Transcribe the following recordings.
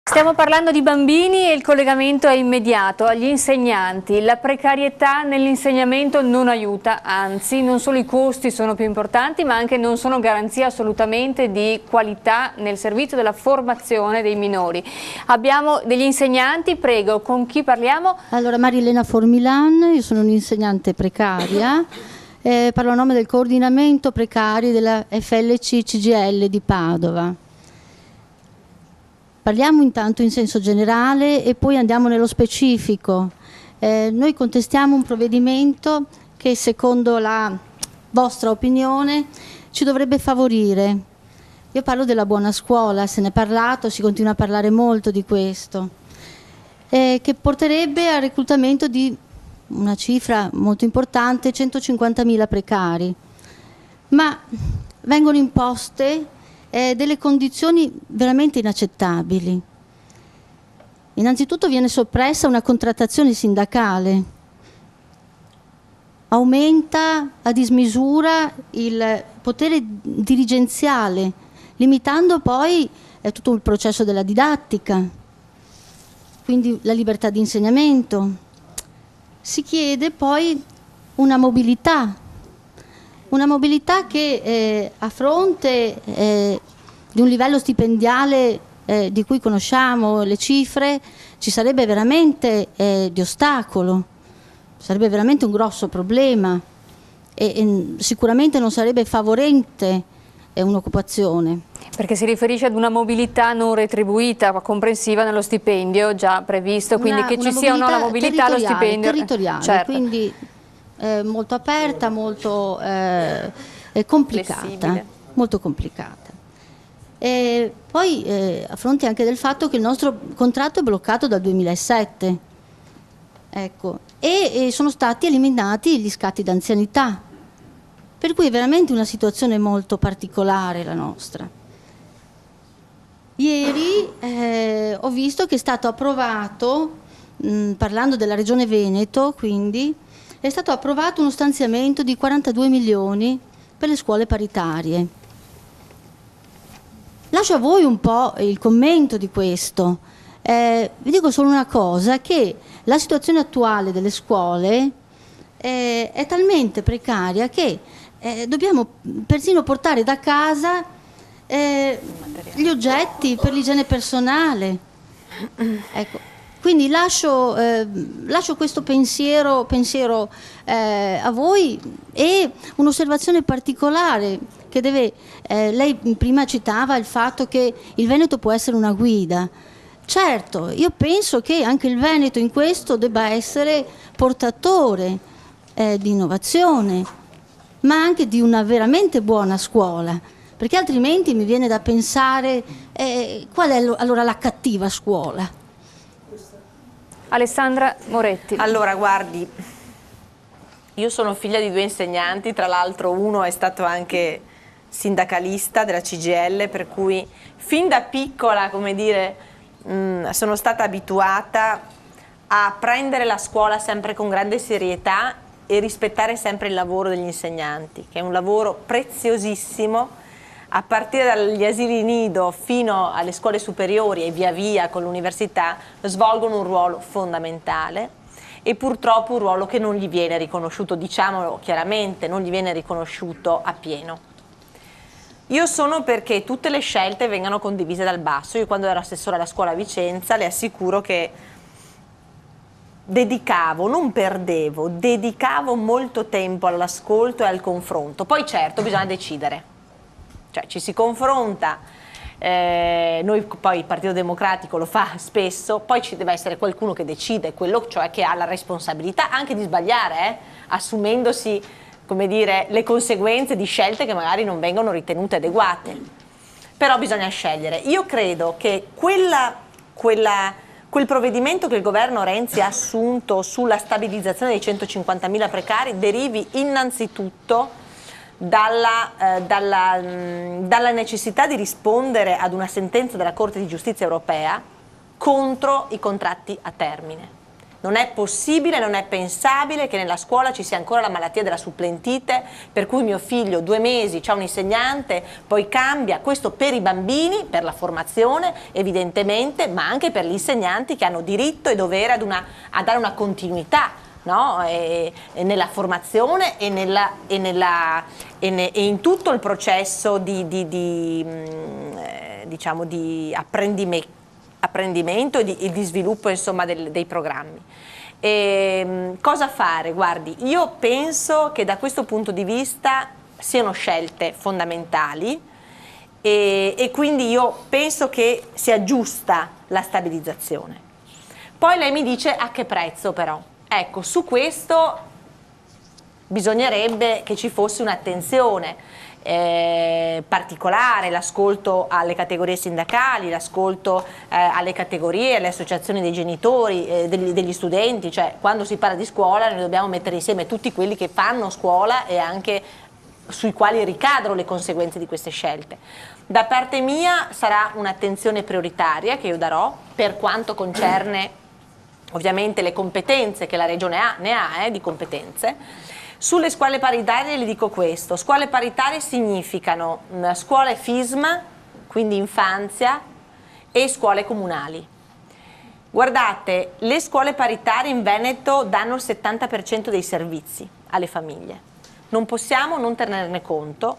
Stiamo parlando di bambini e il collegamento è immediato agli insegnanti. La precarietà nell'insegnamento non aiuta, anzi non solo i costi sono più importanti ma anche non sono garanzia assolutamente di qualità nel servizio della formazione dei minori. Abbiamo degli insegnanti, prego, con chi parliamo? Allora, Marilena Formilan, io sono un'insegnante precaria, parlo a nome del coordinamento precari della FLC CGL di Padova. Parliamo intanto in senso generale e poi andiamo nello specifico. Noi contestiamo un provvedimento che secondo la vostra opinione ci dovrebbe favorire. Io parlo della buona scuola, se ne è parlato, si continua a parlare molto di questo, che porterebbe al reclutamento di una cifra molto importante, 150.000 precari. Ma vengono imposte delle condizioni veramente inaccettabili. Innanzitutto viene soppressa una contrattazione sindacale, aumenta a dismisura il potere dirigenziale, limitando poi tutto il processo della didattica, quindi la libertà di insegnamento. Si chiede poi una mobilità che a fronte di un livello stipendiale di cui conosciamo le cifre ci sarebbe veramente di ostacolo, sarebbe veramente un grosso problema e sicuramente non sarebbe favorente un'occupazione. Perché si riferisce ad una mobilità non retribuita, comprensiva nello stipendio già previsto, quindi che ci sia una mobilità allo stipendio territoriale, certo. Quindi molto aperta, molto complicata, flessibile. molto complicata. E poi a fronte anche del fatto che il nostro contratto è bloccato dal 2007, ecco, e sono stati eliminati gli scatti d'anzianità, per cui è veramente una situazione molto particolare la nostra. Ieri ho visto che è stato approvato, parlando della Regione Veneto, quindi, è stato approvato uno stanziamento di 42 milioni per le scuole paritarie. Lascio a voi un po' il commento di questo. Vi dico solo una cosa, che la situazione attuale delle scuole è talmente precaria che dobbiamo persino portare da casa gli oggetti per l'igiene personale. Ecco. Quindi lascio questo pensiero a voi e un'osservazione particolare che lei prima citava il fatto che il Veneto può essere una guida. Certo, io penso che anche il Veneto in questo debba essere portatore di innovazione, ma anche di una veramente buona scuola, perché altrimenti mi viene da pensare qual è allora la cattiva scuola. Alessandra Moretti. Allora, guardi, io sono figlia di due insegnanti, tra l'altro uno è stato anche sindacalista della CGL, per cui fin da piccola, come dire, sono stata abituata a prendere la scuola sempre con grande serietà e rispettare sempre il lavoro degli insegnanti, che è un lavoro preziosissimo, a partire dagli asili nido fino alle scuole superiori e via via con l'università, svolgono un ruolo fondamentale e purtroppo un ruolo che non gli viene riconosciuto, diciamolo chiaramente, non gli viene riconosciuto appieno. Io sono perché tutte le scelte vengano condivise dal basso. Io quando ero assessore alla scuola a Vicenza le assicuro che non perdevo, dedicavo molto tempo all'ascolto e al confronto. Poi certo bisogna decidere. Cioè ci si confronta, noi poi il Partito Democratico lo fa spesso, poi ci deve essere qualcuno che decide, quello cioè che ha la responsabilità anche di sbagliare, assumendosi, come dire, le conseguenze di scelte che magari non vengono ritenute adeguate. Però bisogna scegliere. Io credo che quel provvedimento che il governo Renzi ha assunto sulla stabilizzazione dei 150.000 precari derivi innanzitutto dalla necessità di rispondere ad una sentenza della Corte di Giustizia europea contro i contratti a termine. Non è possibile, non è pensabile che nella scuola ci sia ancora la malattia della supplentite, per cui mio figlio 2 mesi c'ha un insegnante, poi cambia. Questo per i bambini, per la formazione evidentemente, ma anche per gli insegnanti che hanno diritto e dovere a dare una continuità, no? E nella formazione e in tutto il processo diciamo di apprendimento e di sviluppo, insomma, dei programmi. Cosa fare? Guardi, io penso che da questo punto di vista siano scelte fondamentali e quindi io penso che sia giusta la stabilizzazione. Poi lei mi dice a che prezzo però. Ecco, su questo bisognerebbe che ci fosse un'attenzione particolare, l'ascolto alle categorie sindacali, l'ascolto alle categorie, alle associazioni dei genitori, degli studenti. Cioè, quando si parla di scuola noi dobbiamo mettere insieme tutti quelli che fanno scuola e anche sui quali ricadono le conseguenze di queste scelte. Da parte mia sarà un'attenzione prioritaria che io darò per quanto concerne ovviamente le competenze che la Regione ne ha di competenze. Sulle scuole paritarie le dico questo: scuole paritarie significano scuole FISM, quindi infanzia, e scuole comunali. Guardate, le scuole paritarie in Veneto danno il 70% dei servizi alle famiglie. Non possiamo non tenerne conto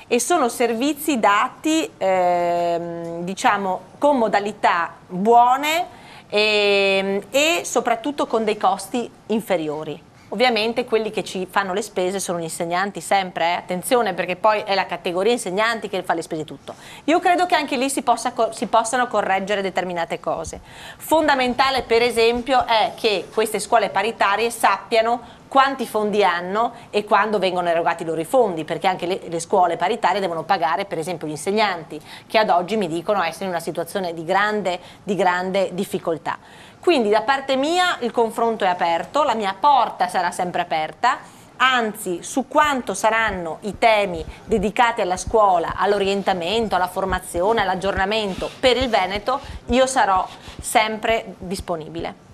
e sono servizi dati diciamo con modalità buone e soprattutto con dei costi inferiori. Ovviamente quelli che ci fanno le spese sono gli insegnanti sempre, attenzione, perché poi è la categoria insegnanti che fa le spese tutto. Io credo che anche lì si possano correggere determinate cose. Fondamentale per esempio è che queste scuole paritarie sappiano quanti fondi hanno e quando vengono erogati i loro fondi, perché anche le scuole paritarie devono pagare per esempio gli insegnanti, che ad oggi mi dicono essere in una situazione di grande difficoltà. Quindi da parte mia il confronto è aperto, la mia porta sarà sempre aperta, anzi su quanto saranno i temi dedicati alla scuola, all'orientamento, alla formazione, all'aggiornamento per il Veneto, io sarò sempre disponibile.